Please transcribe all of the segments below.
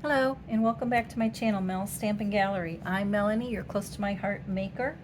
Hello and welcome back to my channel, Mel's Stampin' Gallery. I'm Melanie, your close to my heart maker,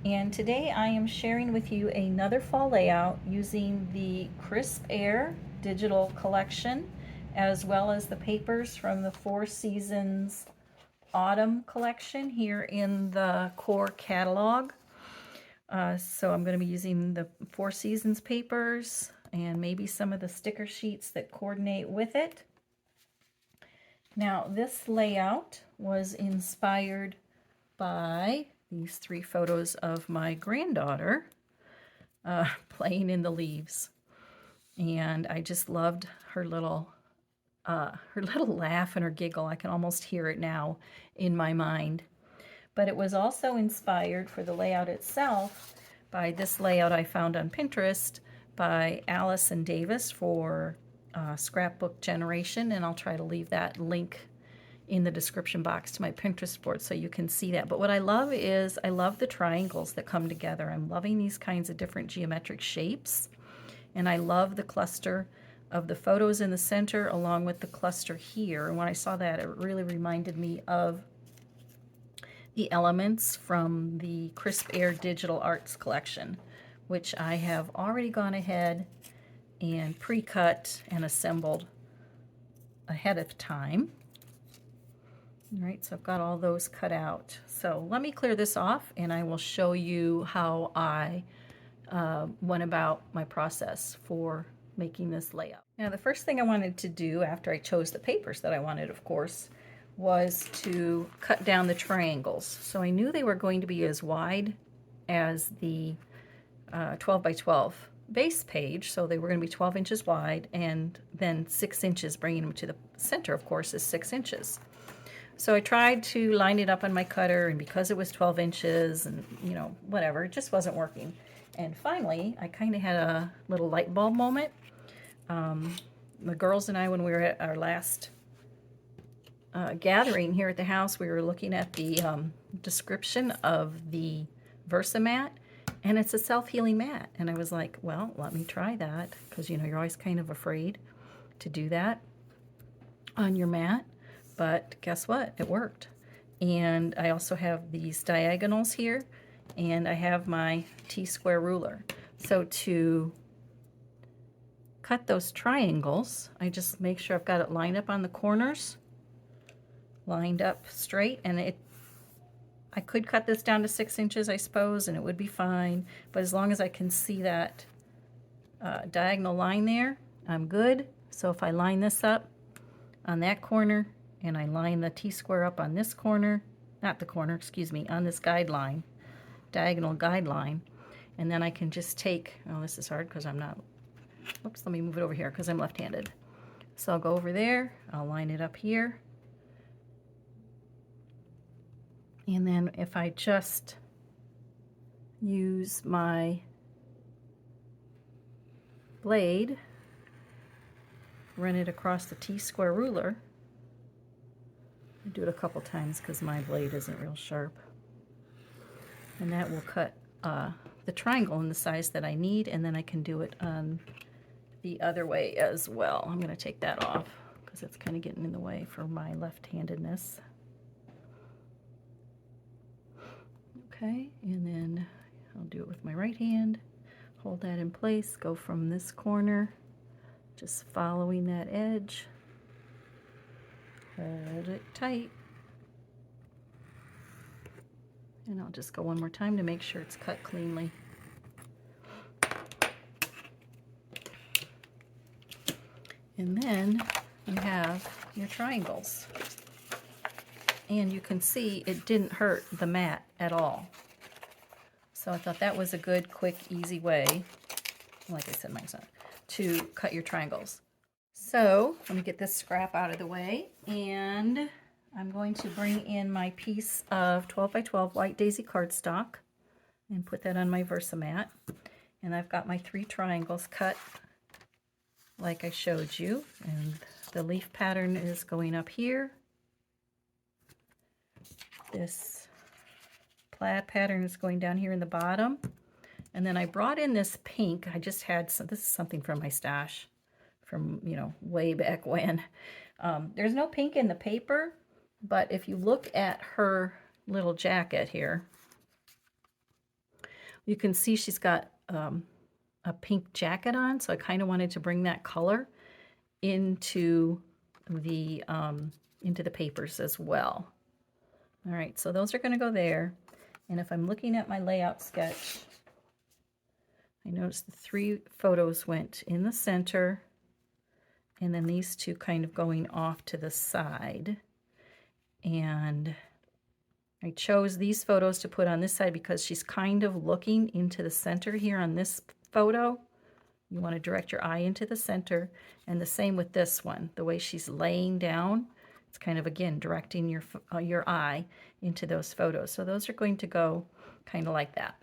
and today I am sharing with you another fall layout using the Crisp Air digital collection as well as the papers from the Four Seasons Autumn collection here in the core catalog. So I'm going to be using the Four Seasons papers and maybe some of the sticker sheets that coordinate with it. Now, this layout was inspired by these three photos of my granddaughter playing in the leaves. And I just loved her little laugh and her giggle. I can almost hear it now in my mind. But it was also inspired for the layout itself by this layout I found on Pinterest by Allison Davis for Scrapbook Generation, and I'll try to leave that link in the description box to my Pinterest board so you can see that. But what I love is I love the triangles that come together. I'm loving these kinds of different geometric shapes, and I love the cluster of the photos in the center along with the cluster here. And when I saw that, it really reminded me of the elements from the Crisp Air Digital Arts collection, which I have already gone ahead and pre-cut and assembled ahead of time. All right, so I've got all those cut out. So let me clear this off and I will show you how I went about my process for making this layout. Now, the first thing I wanted to do after I chose the papers that I wanted, of course, was to cut down the triangles. So I knew they were going to be as wide as the 12 by 12 base page, so they were going to be 12 inches wide, and then 6 inches, bringing them to the center, of course, is 6 inches. So I tried to line it up on my cutter, and because it was 12 inches and, you know, whatever, it just wasn't working. And finally, I kind of had a little light bulb moment. The girls and I, when we were at our last gathering here at the house, we were looking at the description of the Versamat, and it's a self-healing mat. And I was like, well, let me try that, because, you know, you're always kind of afraid to do that on your mat. But guess what? It worked. And I also have these diagonals here, and I have my T-square ruler. So to cut those triangles, I just make sure I've got it lined up on the corners, lined up straight, and I could cut this down to 6 inches, I suppose, and it would be fine. But as long as I can see that diagonal line there, I'm good. So if I line this up on that corner, and I line the T-square up on this corner, not the corner, excuse me, on this guideline, diagonal guideline, and then I can just take, oh, this is hard because I'm not, whoops, let me move it over here because I'm left-handed. So I'll go over there, I'll line it up here, and then if I just use my blade, run it across the T-square ruler, I do it a couple times because my blade isn't real sharp, and that will cut the triangle in the size that I need, and then I can do it on the other way as well. I'm going to take that off because it's kind of getting in the way for my left-handedness. Okay, and then I'll do it with my right hand. Hold that in place, go from this corner, just following that edge. Hold it tight. And I'll just go one more time to make sure it's cut cleanly. And then you have your triangles. And you can see it didn't hurt the mat at all. So I thought that was a good, quick, easy way, like I said, mine's not, to cut your triangles. So let me get this scrap out of the way, and I'm going to bring in my piece of 12 by 12 white daisy cardstock and put that on my Versamat. And I've got my 3 triangles cut like I showed you, and the leaf pattern is going up here. This plaid pattern is going down here in the bottom. And then I brought in this pink. I just had some, this is something from my stash from, you know, way back when. There's no pink in the paper, but if you look at her little jacket here, you can see she's got a pink jacket on, so I kind of wanted to bring that color into the papers as well. All right, so those are going to go there. And if I'm looking at my layout sketch, I noticed the 3 photos went in the center, and then these 2 kind of going off to the side. And I chose these photos to put on this side because she's kind of looking into the center here on this photo. You want to direct your eye into the center, and the same with this one. The way she's laying down, it's kind of, again, directing your eye into those photos. So those are going to go kind of like that.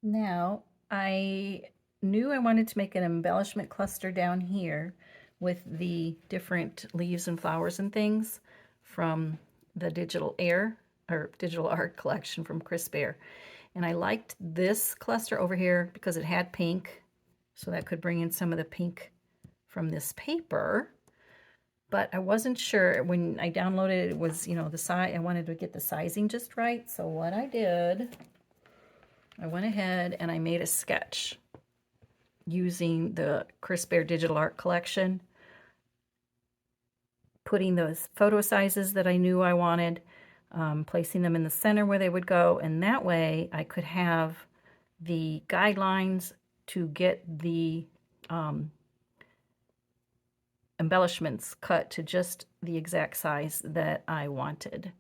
Now, I knew I wanted to make an embellishment cluster down here with the different leaves and flowers and things from the digital art collection from Crisp Air. And I liked this cluster over here because it had pink, so that could bring in some of the pink from this paper. But I wasn't sure when I downloaded it, was, you know, the size. I wanted to get the sizing just right. So what I did, I went ahead and I made a sketch using the Crisp Air digital art collection, putting those photo sizes that I knew I wanted, placing them in the center where they would go, and that way I could have the guidelines to get the embellishments cut to just the exact size that I wanted.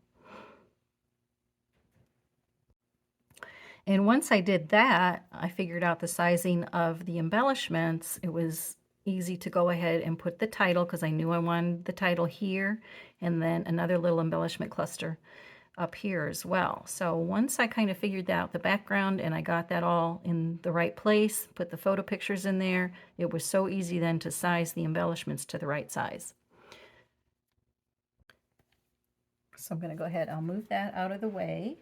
And once I did that, I figured out the sizing of the embellishments. It was easy to go ahead and put the title, because I knew I wanted the title here, and then another little embellishment cluster up here as well. So once I kind of figured out the background and I got that all in the right place, put the photo pictures in there, it was so easy then to size the embellishments to the right size. So I'm going to go ahead, I'll move that out of the way.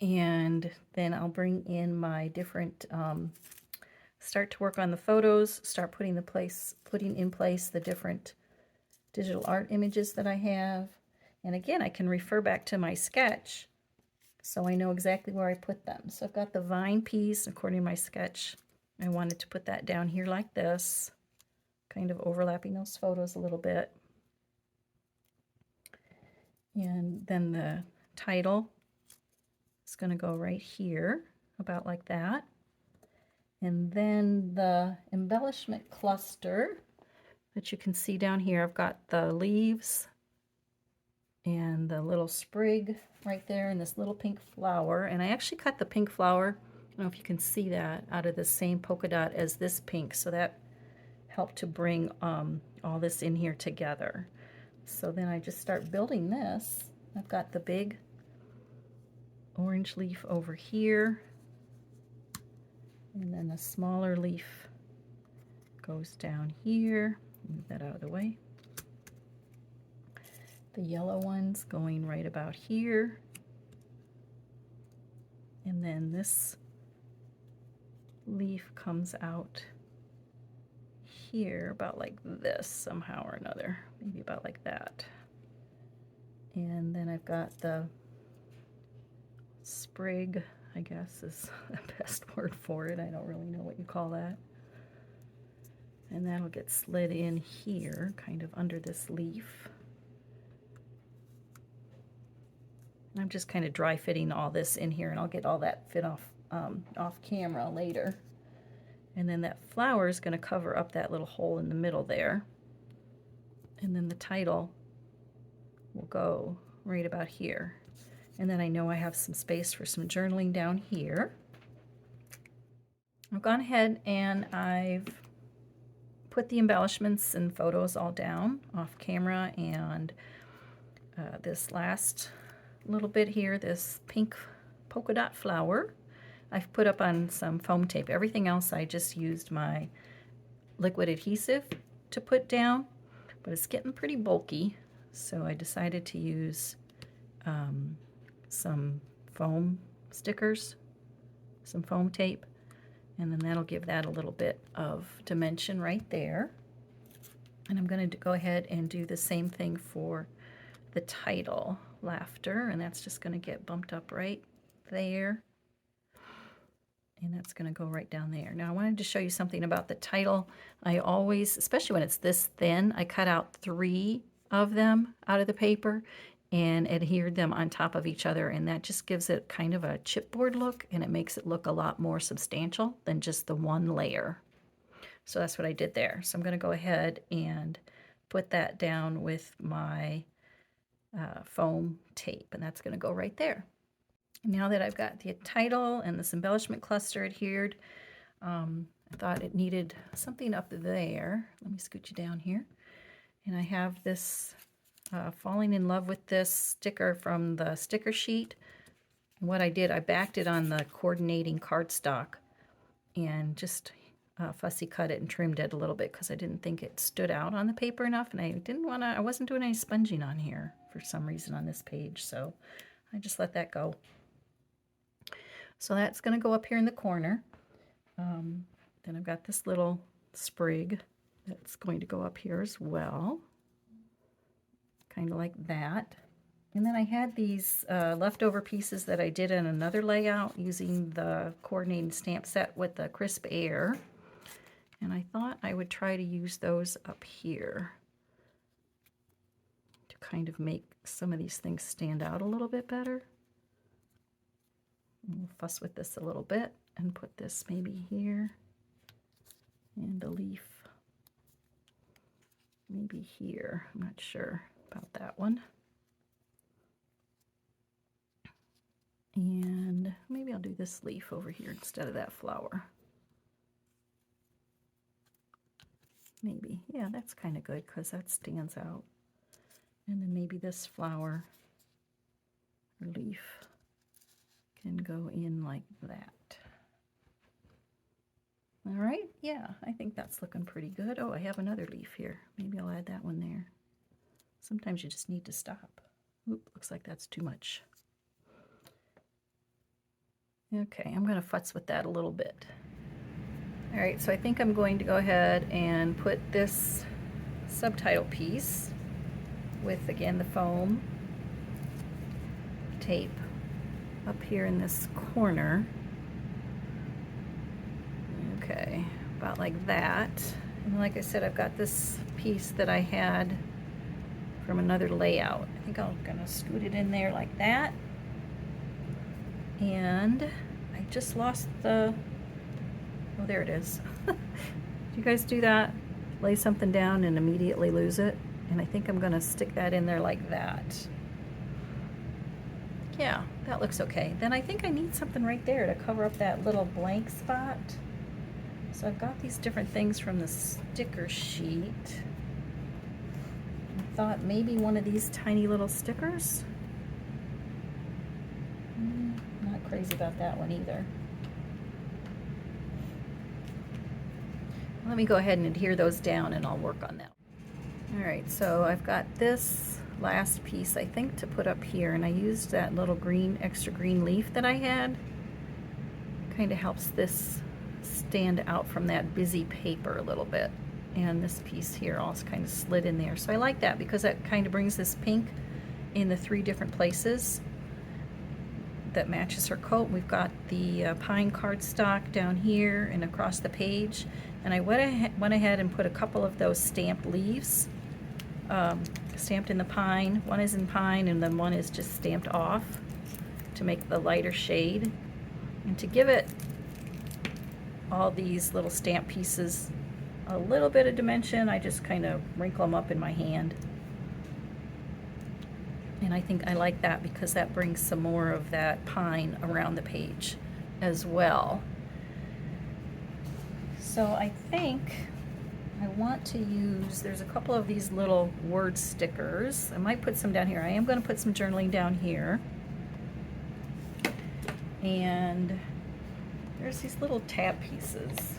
And then I'll bring in my different, start to work on the photos, start putting in place the different digital art images that I have. And again, I can refer back to my sketch so I know exactly where I put them. So I've got the vine piece, according to my sketch. I wanted to put that down here like this, kind of overlapping those photos a little bit. And then the title is going to go right here, about like that. And then the embellishment cluster that you can see down here, I've got the leaves and the little sprig right there and this little pink flower. And I actually cut the pink flower, I don't know if you can see that, out of the same polka dot as this pink. So that helped to bring all this in here together. So then I just start building this. I've got the big orange leaf over here, and then a smaller leaf goes down here. Move that out of the way. The yellow one's going right about here, and then this leaf comes out here about like this somehow or another, maybe about like that. And then I've got the sprig, I guess is the best word for it. I don't really know what you call that. And that'll get slid in here, kind of under this leaf. And I'm just kind of dry fitting all this in here, and I'll get all that fit off camera later. And then that flower is going to cover up that little hole in the middle there. And then the title will go right about here. And then I know I have some space for some journaling down here. I've gone ahead and I've put the embellishments and photos all down off camera, and this last little bit here, this pink polka dot flower, I've put up on some foam tape. Everything else I just used my liquid adhesive to put down, but it's getting pretty bulky, so I decided to use some foam stickers, some foam tape, And then that'll give that a little bit of dimension right there. And I'm going to go ahead and do the same thing for the title, Laughter, and that's just going to get bumped up right there. And that's going to go right down there. Now I wanted to show you something about the title. I always, especially when it's this thin, I cut out 3 of them out of the paper and adhered them on top of each other, and that just gives it kind of a chipboard look, and it makes it look a lot more substantial than just the one layer. So that's what I did there. So I'm going to go ahead and put that down with my foam tape, and that's going to go right there. Now that I've got the title and this embellishment cluster adhered, I thought it needed something up there. Let me scoot you down here. And I have this Falling in Love with This sticker from the sticker sheet. And what I did, I backed it on the coordinating cardstock and just fussy cut it and trimmed it a little bit because I didn't think it stood out on the paper enough, and I wasn't doing any sponging on here for some reason on this page, so I just let that go. So that's going to go up here in the corner. Then I've got this little sprig that's going to go up here as well, kind of like that. And then I had these leftover pieces that I did in another layout using the coordinating stamp set with the crisp air. And I thought I would try to use those up here to kind of make some of these things stand out a little bit better. We'll fuss with this a little bit and put this maybe here, and a leaf maybe here. I'm not sure about that one. And maybe I'll do this leaf over here instead of that flower. Maybe, yeah, that's kind of good because that stands out. And then maybe this flower or leaf can go in like that. All right, yeah, I think that's looking pretty good. Oh, I have another leaf here. Maybe I'll add that one there. Sometimes you just need to stop. Oop, looks like that's too much. Okay, I'm going to futz with that a little bit. All right, so I think I'm going to go ahead and put this subtitle piece with, again, the foam tape up here in this corner. Okay, about like that. And like I said, I've got this piece that I had from another layout. I think I'm gonna scoot it in there like that. And I just lost the, oh, there it is. Do you guys do that? Lay something down and immediately lose it? And I think I'm gonna stick that in there like that. Yeah, that looks okay. Then I think I need something right there to cover up that little blank spot. So I've got these different things from the sticker sheet. I thought maybe one of these tiny little stickers. Not crazy about that one either. Let me go ahead and adhere those down and I'll work on that. All right, so I've got this last piece, I think, to put up here, and I used that little green, extra green leaf that I had. Kind of helps this stand out from that busy paper a little bit. And this piece here also kind of slid in there. So I like that because that kind of brings this pink in the 3 different places that matches her coat. We've got the pine cardstock down here and across the page. And I went ahead and put a couple of those stamped leaves, stamped in the pine. One is in pine and then one is just stamped off to make the lighter shade. And to give it all these little stamp pieces a little bit of dimension, I just kind of wrinkle them up in my hand. And I think I like that because that brings some more of that pine around the page as well. So I think I want to use, there's a couple of these little word stickers. I might put some down here. I am going to put some journaling down here. And there's these little tab pieces.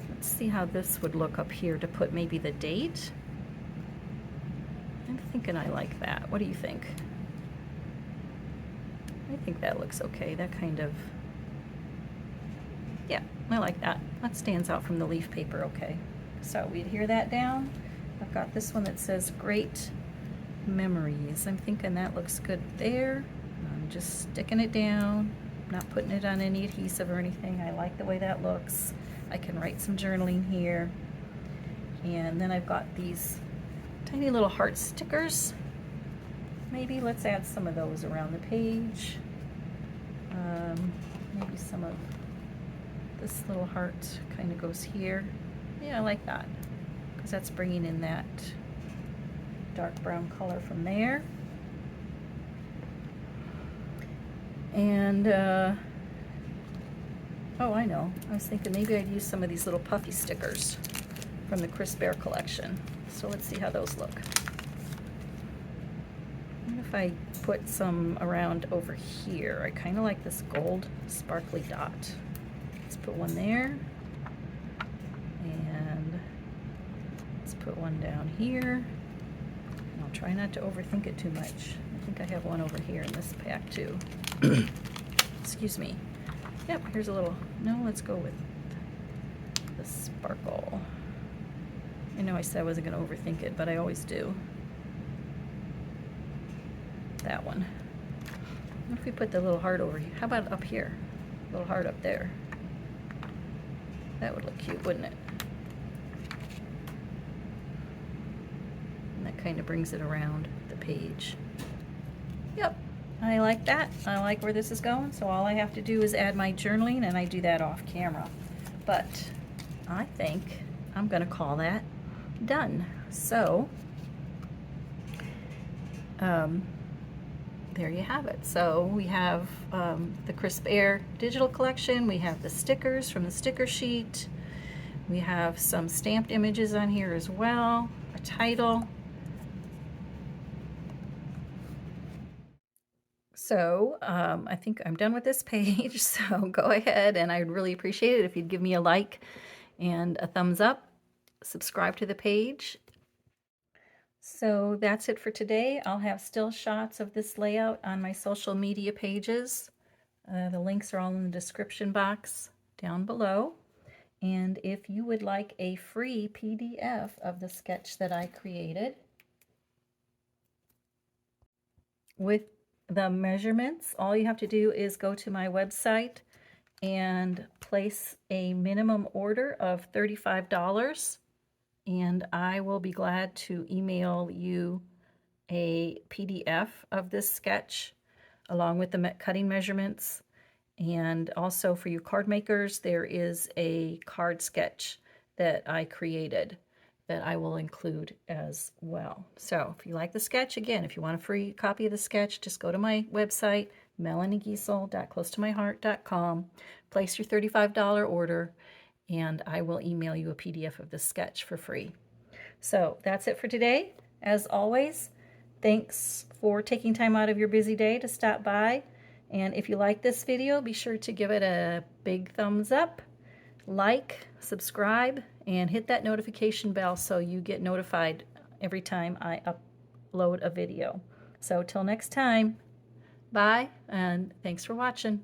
Let's see how this would look up here to put maybe the date. I'm thinking I like that. What do you think? I think that looks okay. That kind of, yeah, I like that. That stands out from the leaf paper okay. So we adhere that down. I've got this one that says Great Memories. I'm thinking that looks good there. I'm just sticking it down, not putting it on any adhesive or anything. I like the way that looks. I can write some journaling here. And then I've got these tiny little heart stickers. Maybe let's add some of those around the page. Maybe some of this little heart kind of goes here. Yeah, I like that, because that's bringing in that dark brown color from there. And, oh, I know. I was thinking maybe I'd use some of these little puffy stickers from the Chris Bear collection. So let's see how those look. What if I put some around over here? I kind of like this gold sparkly dot. Let's put one there. And let's put one down here. And I'll try not to overthink it too much. I think I have one over here in this pack too. Excuse me. Yep, here's a little, no, let's go with the sparkle. I know I said I wasn't going to overthink it, but I always do. That one. What if we put the little heart over here? How about up here? Little heart up there. That would look cute, wouldn't it? And that kind of brings it around the page. Yep, I like that. I like where this is going, so all I have to do is add my journaling, and I do that off camera. But I think I'm going to call that done. So, there you have it. So we have the Chris Bear digital collection. We have the stickers from the sticker sheet. We have some stamped images on here as well, a title. So I think I'm done with this page, so go ahead, and I'd really appreciate it if you'd give me a like and a thumbs up, subscribe to the page. So that's it for today. I'll have still shots of this layout on my social media pages. The links are all in the description box down below. And if you would like a free PDF of the sketch that I created with the measurements, all you have to do is go to my website and place a minimum order of $35. And I will be glad to email you a PDF of this sketch along with the cutting measurements. And also for you card makers, there is a card sketch that I created that I will include as well. So if you like the sketch, again, if you want a free copy of the sketch, just go to my website, melaniegiesel.closetomyheart.com, place your $35 order, and I will email you a PDF of the sketch for free. So that's it for today. As always, thanks for taking time out of your busy day to stop by. And if you like this video, be sure to give it a big thumbs up, like, subscribe, and hit that notification bell so you get notified every time I upload a video. So till next time, bye, and thanks for watching.